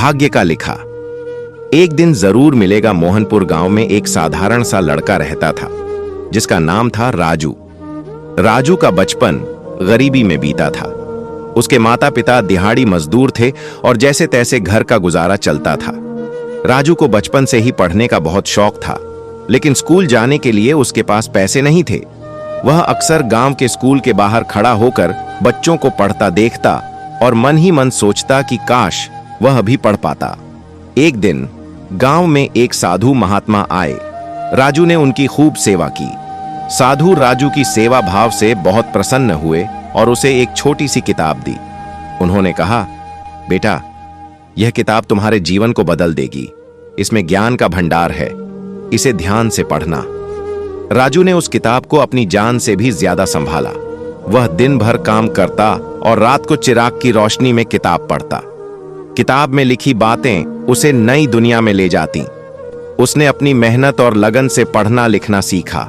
भाग्य का लिखा। एक दिन जरूर मिलेगा मोहनपुर गांव में एक साधारण सा लड़का रहता था जिसका नाम था राजू। राजू का बचपन गरीबी में बीता था। उसके माता पिता दिहाड़ी मजदूर थे और जैसे तैसे घर का गुजारा चलता था। राजू को बचपन से ही पढ़ने का बहुत शौक था, लेकिन स्कूल जाने के लिए उसके पास पैसे नहीं थे। वह अक्सर गांव के स्कूल के बाहर खड़ा होकर बच्चों को पढ़ता देखता और मन ही मन सोचता कि काश वह भी पढ़ पाता। एक दिन गांव में एक साधु महात्मा आए। राजू ने उनकी खूब सेवा की। साधु राजू की सेवा भाव से बहुत प्रसन्न हुए और उसे एक छोटी सी किताब दी। उन्होंने कहा, बेटा, यह किताब तुम्हारे जीवन को बदल देगी। इसमें ज्ञान का भंडार है, इसे ध्यान से पढ़ना। राजू ने उस किताब को अपनी जान से भी ज्यादा संभाला। वह दिन भर काम करता और रात को चिराग की रोशनी में किताब पढ़ता। किताब में लिखी बातें उसे नई दुनिया में ले जाती। उसने अपनी मेहनत और लगन से पढ़ना लिखना सीखा।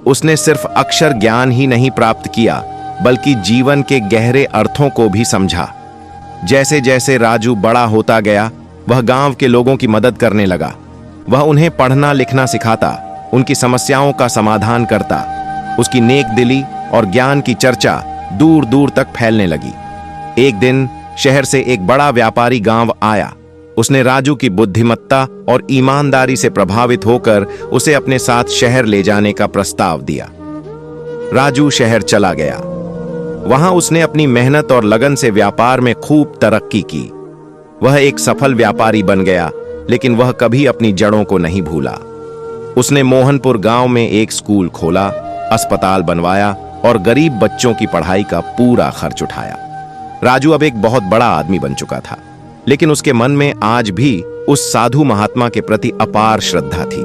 उसने सिर्फ अक्षर ज्ञान ही नहीं प्राप्त किया, बल्कि जीवन के गहरे अर्थों को भी समझा। जैसे जैसे राजू बड़ा होता गया, वह गांव के लोगों की मदद करने लगा। वह उन्हें पढ़ना लिखना सिखाता, उनकी समस्याओं का समाधान करता। उसकी नेक दिली और ज्ञान की चर्चा दूर दूर तक फैलने लगी। एक दिन शहर से एक बड़ा व्यापारी गांव आया। उसने राजू की बुद्धिमत्ता और ईमानदारी से प्रभावित होकर उसे अपने साथ शहर ले जाने का प्रस्ताव दिया। राजू शहर चला गया। वहां उसने अपनी मेहनत और लगन से व्यापार में खूब तरक्की की। वह एक सफल व्यापारी बन गया, लेकिन वह कभी अपनी जड़ों को नहीं भूला। उसने मोहनपुर गांव में एक स्कूल खोला, अस्पताल बनवाया और गरीब बच्चों की पढ़ाई का पूरा खर्च उठाया। राजू अब एक बहुत बड़ा आदमी बन चुका था, लेकिन उसके मन में आज भी उस साधु महात्मा के प्रति अपार श्रद्धा थी।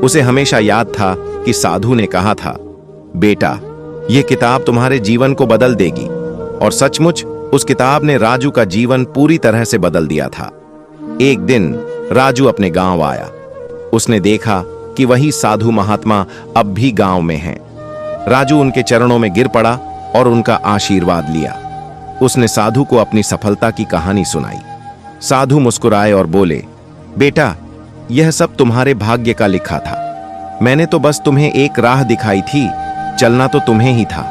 उसे हमेशा याद था कि साधु ने कहा था, बेटा, यह किताब तुम्हारे जीवन को बदल देगी। और सचमुच उस किताब ने राजू का जीवन पूरी तरह से बदल दिया था। एक दिन राजू अपने गांव आया। उसने देखा कि वही साधु महात्मा अब भी गांव में हैं। राजू उनके चरणों में गिर पड़ा और उनका आशीर्वाद लिया। उसने साधु को अपनी सफलता की कहानी सुनाई। साधु मुस्कुराए और बोले, बेटा, यह सब तुम्हारे भाग्य का लिखा था। मैंने तो बस तुम्हें एक राह दिखाई थी, चलना तो तुम्हें ही था।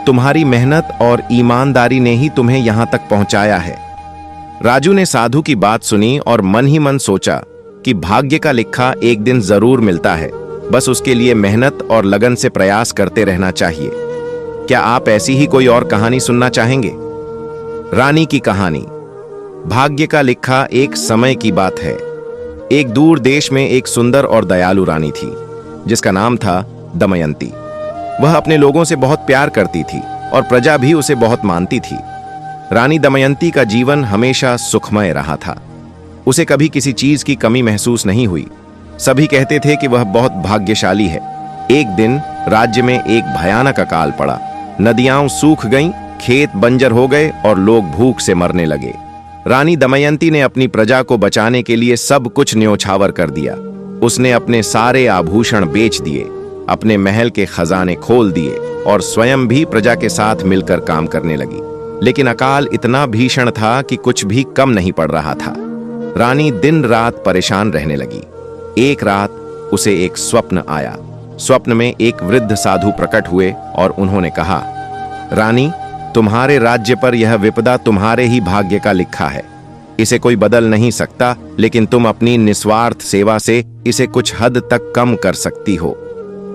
तुम्हारी मेहनत और ईमानदारी ने ही तुम्हें यहां तक पहुंचाया है। राजू ने साधु की बात सुनी और मन ही मन सोचा कि भाग्य का लिखा एक दिन जरूर मिलता है, बस उसके लिए मेहनत और लगन से प्रयास करते रहना चाहिए। क्या आप ऐसी ही कोई और कहानी सुनना चाहेंगे? रानी की कहानी। भाग्य का लिखा एक समय की बात है। एक दूर देश में एक सुंदर और दयालु रानी थी, जिसका नाम था दमयंती। वह अपने लोगों से बहुत प्यार करती थी और प्रजा भी उसे बहुत मानती थी। रानी दमयंती का जीवन हमेशा सुखमय रहा था। उसे कभी किसी चीज की कमी महसूस नहीं हुई। सभी कहते थे कि वह बहुत भाग्यशाली है। एक दिन राज्य में एक भयानक अकाल पड़ा। नदियां सूख गईं, खेत बंजर हो गए और लोग भूख से मरने लगे। रानी दमयंती ने अपनी प्रजा को बचाने के लिए सब कुछ न्योछावर कर दिया। उसने अपने सारे आभूषण बेच दिए, अपने महल के खजाने खोल दिए और स्वयं भी प्रजा के साथ मिलकर काम करने लगी। लेकिन अकाल इतना भीषण था कि कुछ भी कम नहीं पड़ रहा था। रानी दिन रात परेशान रहने लगी। एक रात उसे एक स्वप्न आया। स्वप्न में एक वृद्ध साधु प्रकट हुए और उन्होंने कहा, रानी, तुम्हारे राज्य पर यह विपदा तुम्हारे ही भाग्य का लिखा है। इसे कोई बदल नहीं सकता, लेकिन तुम अपनी निस्वार्थ सेवा से इसे कुछ हद तक कम कर सकती हो।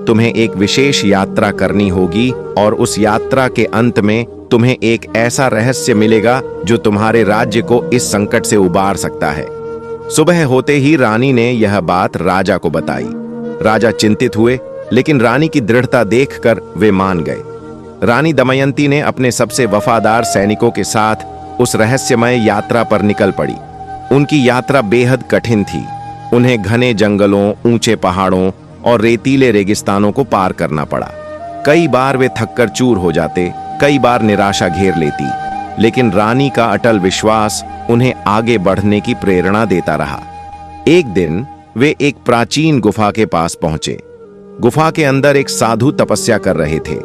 तुम्हें एक विशेष यात्रा करनी होगी और उस यात्रा के अंत में तुम्हें एक ऐसा रहस्य मिलेगा जो तुम्हारे राज्य को इस संकट से उबार सकता है। सुबह होते ही रानी ने यह बात राजा को बताई। राजा चिंतित हुए, लेकिन रानी की दृढ़ता देखकर वे मान गए। रानी दमयंती ने अपने सबसे वफादार सैनिकों के साथ उस रहस्यमय यात्रा पर निकल पड़ी। उनकी यात्रा बेहद कठिन थी। उन्हें घने जंगलों, ऊंचे पहाड़ों और रेतीले रेगिस्तानों को पार करना पड़ा। कई बार वे थककर चूर हो जाते, कई बार निराशा घेर लेती, लेकिन रानी का अटल विश्वास उन्हें आगे बढ़ने की प्रेरणा देता रहा। एक दिन वे एक प्राचीन गुफा के पास पहुंचे। गुफा के अंदर एक साधु तपस्या कर रहे थे।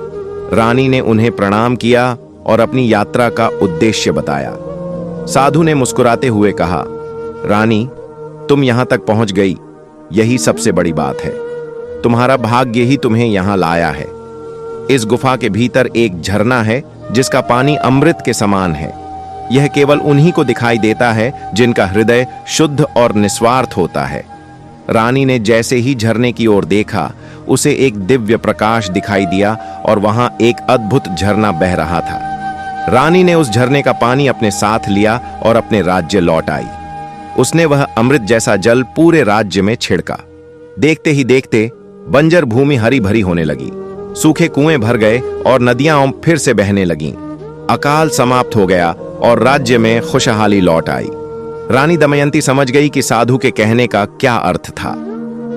रानी ने उन्हें प्रणाम किया और अपनी यात्रा का उद्देश्य बताया। साधु ने मुस्कुराते हुए कहा, रानी, तुम यहां तक पहुंच गई, यही सबसे बड़ी बात है। तुम्हारा भाग्य ही तुम्हें यहां लाया है। इस गुफा के भीतर एक झरना है जिसका पानी अमृत के समान है। यह केवल उन्हीं को दिखाई देता है जिनका हृदय शुद्ध और निस्वार्थ होता है। रानी ने जैसे ही झरने की ओर देखा, उसे एक दिव्य प्रकाश दिखाई दिया और वहां एक अद्भुत झरना बह रहा था। रानी ने उस झरने का पानी अपने साथ लिया और अपने राज्य लौट आई। उसने वह अमृत जैसा जल पूरे राज्य में छिड़का। देखते ही देखते बंजर भूमि हरी भरी होने लगी। सूखे कुएं भर गए और नदियां फिर से बहने लगीं। अकाल समाप्त हो गया और राज्य में खुशहाली लौट आई। रानी दमयंती समझ गई कि साधु के कहने का क्या अर्थ था।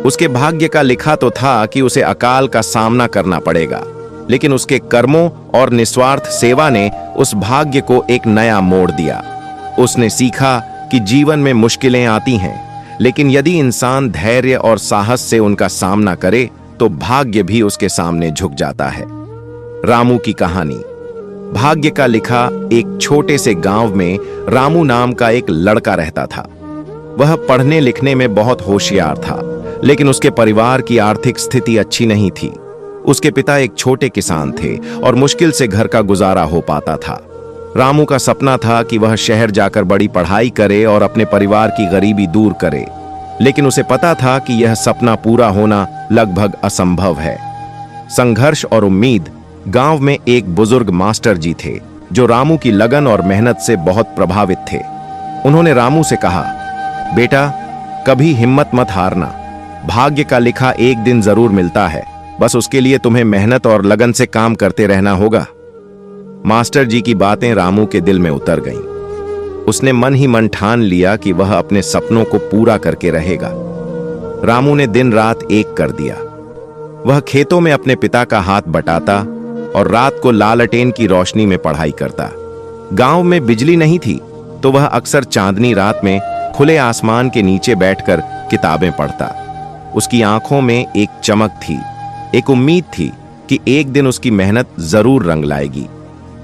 उसके भाग्य का लिखा तो था कि उसे अकाल का सामना करना पड़ेगा, लेकिन उसके कर्मों और निस्वार्थ सेवा ने उस भाग्य को एक नया मोड़ दिया। उसने सीखा कि जीवन में मुश्किलें आती हैं, लेकिन यदि इंसान धैर्य और साहस से उनका सामना करे तो भाग्य भी उसके सामने झुक जाता है। रामू की कहानी। भाग्य का लिखा। एक छोटे से गांव में रामू नाम का एक लड़का रहता था। वह पढ़ने लिखने में बहुत होशियार था, लेकिन उसके परिवार की आर्थिक स्थिति अच्छी नहीं थी। उसके पिता एक छोटे किसान थे और मुश्किल से घर का गुजारा हो पाता था। रामू का सपना था कि वह शहर जाकर बड़ी पढ़ाई करे और अपने परिवार की गरीबी दूर करे, लेकिन उसे पता था कि यह सपना पूरा होना लगभग असंभव है। संघर्ष और उम्मीद। गांव में एक बुजुर्ग मास्टर जी थे जो रामू की लगन और मेहनत से बहुत प्रभावित थे। उन्होंने रामू से कहा, बेटा, कभी हिम्मत मत हारना। भाग्य का लिखा एक दिन जरूर मिलता है, बस उसके लिए तुम्हें मेहनत और लगन से काम करते रहना होगा। मास्टर जी की बातें रामू के दिल में उतर गईं। उसने मन ही मन ठान लिया कि वह अपने सपनों को पूरा करके रहेगा। रामू ने दिन रात एक कर दिया। वह खेतों में अपने पिता का हाथ बटाता और रात को लालटेन की रोशनी में पढ़ाई करता। गांव में बिजली नहीं थी, तो वह अक्सर चांदनी रात में खुले आसमान के नीचे बैठकर किताबें पढ़ता। उसकी आंखों में एक चमक थी, एक उम्मीद थी कि एक दिन उसकी मेहनत जरूर रंग लाएगी।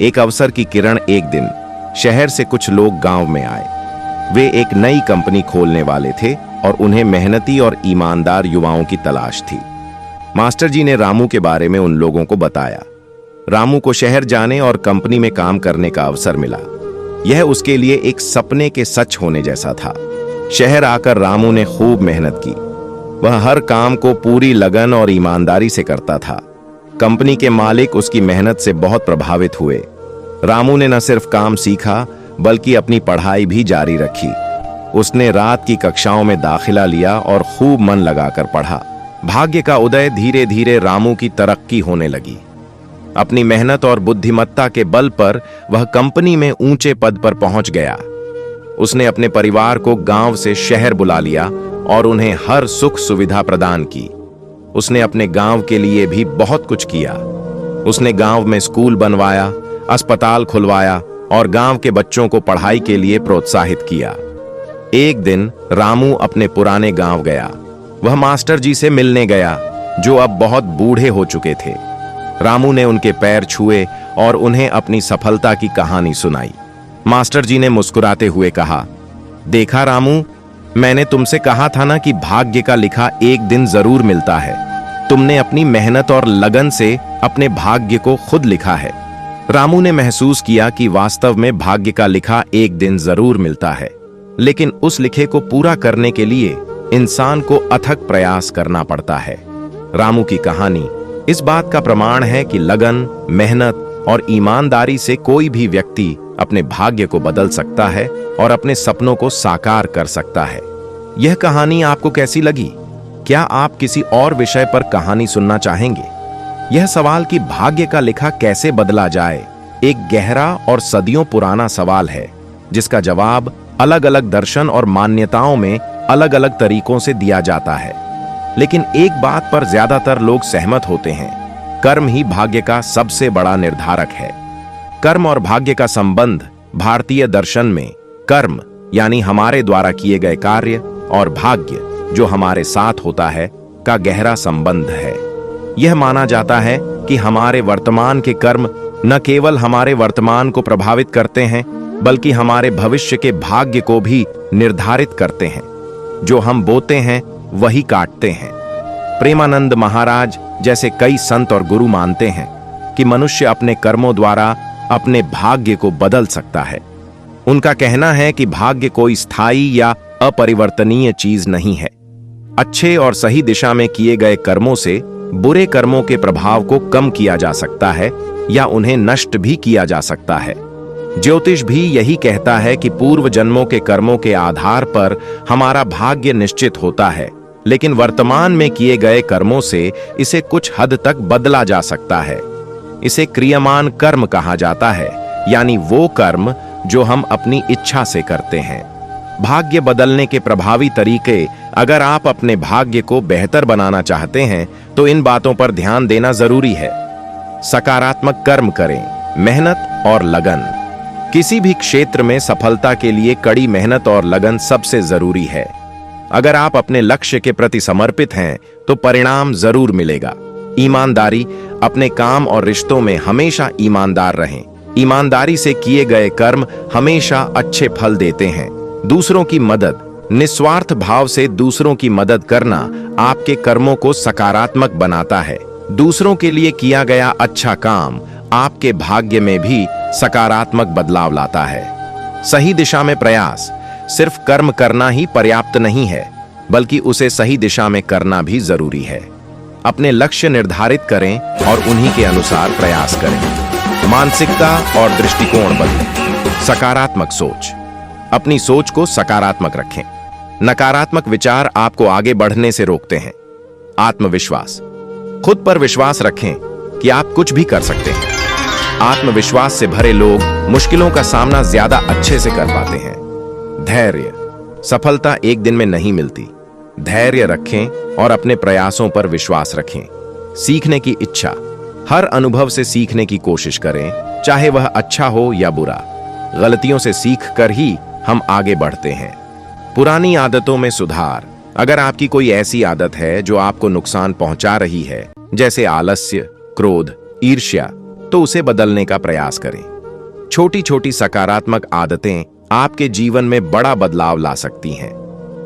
एक अवसर की किरण एक दिन शहर से कुछ लोग गांव में आए। वे एक नई कंपनी खोलने वाले थे और उन्हें मेहनती और ईमानदार युवाओं की तलाश थी। मास्टर जी ने रामू के बारे में उन लोगों को बताया। रामू को शहर जाने और कंपनी में काम करने का अवसर मिला। यह उसके लिए एक सपने के सच होने जैसा था। शहर आकर रामू ने खूब मेहनत की। वह हर काम को पूरी लगन और ईमानदारी से करता था। कंपनी के मालिक उसकी मेहनत से बहुत प्रभावित हुए। रामू ने न सिर्फ काम सीखा, बल्कि अपनी पढ़ाई भी जारी रखी। उसने रात की कक्षाओं में दाखिला लिया और खूब मन लगाकर पढ़ा। भाग्य का उदय। धीरे धीरे रामू की तरक्की होने लगी। अपनी मेहनत और बुद्धिमत्ता के बल पर वह कंपनी में ऊंचे पद पर पहुंच गया। उसने अपने परिवार को गांव से शहर बुला लिया और उन्हें हर सुख सुविधा प्रदान की। उसने अपने गांव के लिए भी बहुत कुछ किया। उसने गांव में स्कूल बनवाया, अस्पताल खुलवाया और गांव के बच्चों को पढ़ाई के लिए प्रोत्साहित किया। एक दिन रामू अपने पुराने गांव गया। वह मास्टर जी से मिलने गया, जो अब बहुत बूढ़े हो चुके थे। रामू ने उनके पैर छुए और उन्हें अपनी सफलता की कहानी सुनाई। मास्टर जी ने मुस्कुराते हुए कहा, देखा रामू, मैंने तुमसे कहा था ना कि भाग्य का लिखा एक दिन जरूर मिलता है। तुमने अपनी मेहनत और लगन से अपने भाग्य को खुद लिखा है। रामू ने महसूस किया कि वास्तव में भाग्य का लिखा एक दिन जरूर मिलता है, लेकिन उस लिखे को पूरा करने के लिए इंसान को अथक प्रयास करना पड़ता है। रामू की कहानी इस बात का प्रमाण है कि लगन, मेहनत और ईमानदारी से कोई भी व्यक्ति अपने भाग्य को बदल सकता है और अपने सपनों को साकार कर सकता है। यह कहानी आपको कैसी लगी? क्या आप किसी और विषय पर कहानी सुनना चाहेंगे? यह सवाल कि भाग्य का लिखा कैसे बदला जाए एक गहरा और सदियों पुराना सवाल है, जिसका जवाब अलग अलग दर्शन और मान्यताओं में अलग अलग तरीकों से दिया जाता है। लेकिन एक बात पर ज्यादातर लोग सहमत होते हैं, कर्म ही भाग्य का सबसे बड़ा निर्धारक है। कर्म और भाग्य का संबंध भारतीय दर्शन में कर्म यानी हमारे द्वारा किए गए कार्य और भाग्य जो हमारे साथ होता है का गहरा संबंध है। यह माना जाता है कि हमारे वर्तमान के कर्म न केवल हमारे वर्तमान को प्रभावित करते हैं, बल्कि हमारे भविष्य के भाग्य को भी निर्धारित करते हैं। जो हम बोते हैं वही काटते हैं। प्रेमानंद महाराज जैसे कई संत और गुरु मानते हैं कि मनुष्य अपने कर्मों द्वारा अपने भाग्य को बदल सकता है। उनका कहना है कि भाग्य कोई स्थायी या अपरिवर्तनीय चीज नहीं है। अच्छे और सही दिशा में किए गए कर्मों से बुरे कर्मों के प्रभाव को कम किया जा सकता है या उन्हें नष्ट भी किया जा सकता है। ज्योतिष भी यही कहता है कि पूर्व जन्मों के कर्मों के आधार पर हमारा भाग्य निश्चित होता है, लेकिन वर्तमान में किए गए कर्मों से इसे कुछ हद तक बदला जा सकता है। इसे क्रियमान कर्म कहा जाता है, यानी वो कर्म जो हम अपनी इच्छा से करते हैं। भाग्य बदलने के प्रभावी तरीके, अगर आप अपने भाग्य को बेहतर बनाना चाहते हैं तो इन बातों पर ध्यान देना जरूरी है। सकारात्मक कर्म करें, मेहनत और लगन। किसी भी क्षेत्र में सफलता के लिए कड़ी मेहनत और लगन सबसे जरूरी है। अगर आप अपने लक्ष्य के प्रति समर्पित हैं तो परिणाम जरूर मिलेगा। ईमानदारी, अपने काम और रिश्तों में हमेशा ईमानदार रहें। ईमानदारी से किए गए कर्म हमेशा अच्छे फल देते हैं। दूसरों की मदद, निस्वार्थ भाव से दूसरों की मदद करना आपके कर्मों को सकारात्मक बनाता है। दूसरों के लिए किया गया अच्छा काम आपके भाग्य में भी सकारात्मक बदलाव लाता है। सही दिशा में प्रयास, सिर्फ कर्म करना ही पर्याप्त नहीं है, बल्कि उसे सही दिशा में करना भी जरूरी है। अपने लक्ष्य निर्धारित करें और उन्हीं के अनुसार प्रयास करें। मानसिकता और दृष्टिकोण बदलें। सकारात्मक सोच, अपनी सोच को सकारात्मक रखें। नकारात्मक विचार आपको आगे बढ़ने से रोकते हैं। आत्मविश्वास, खुद पर विश्वास रखें कि आप कुछ भी कर सकते हैं। आत्मविश्वास से भरे लोग मुश्किलों का सामना ज्यादा अच्छे से कर पाते हैं। धैर्य, सफलता एक दिन में नहीं मिलती। धैर्य रखें और अपने प्रयासों पर विश्वास रखें। सीखने की इच्छा, हर अनुभव से सीखने की कोशिश करें, चाहे वह अच्छा हो या बुरा। गलतियों से सीख कर ही हम आगे बढ़ते हैं। पुरानी आदतों में सुधार, अगर आपकी कोई ऐसी आदत है जो आपको नुकसान पहुंचा रही है, जैसे आलस्य, क्रोध, ईर्ष्या, तो उसे बदलने का प्रयास करें। छोटी छोटी सकारात्मक आदतें आपके जीवन में बड़ा बदलाव ला सकती हैं।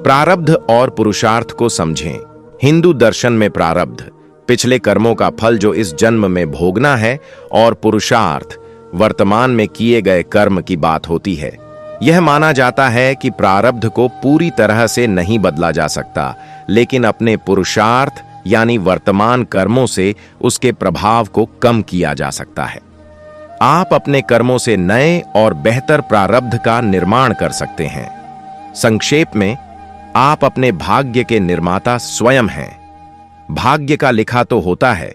प्रारब्ध और पुरुषार्थ को समझें। हिंदू दर्शन में प्रारब्ध, पिछले कर्मों का फल जो इस जन्म में भोगना है, और पुरुषार्थ, वर्तमान में किए गए कर्म की बात होती है। यह माना जाता है कि प्रारब्ध को पूरी तरह से नहीं बदला जा सकता, लेकिन अपने पुरुषार्थ यानी वर्तमान कर्मों से उसके प्रभाव को कम किया जा सकता है। आप अपने कर्मों से नए और बेहतर प्रारब्ध का निर्माण कर सकते हैं। संक्षेप में, आप अपने भाग्य के निर्माता स्वयं हैं। भाग्य का लिखा तो होता है,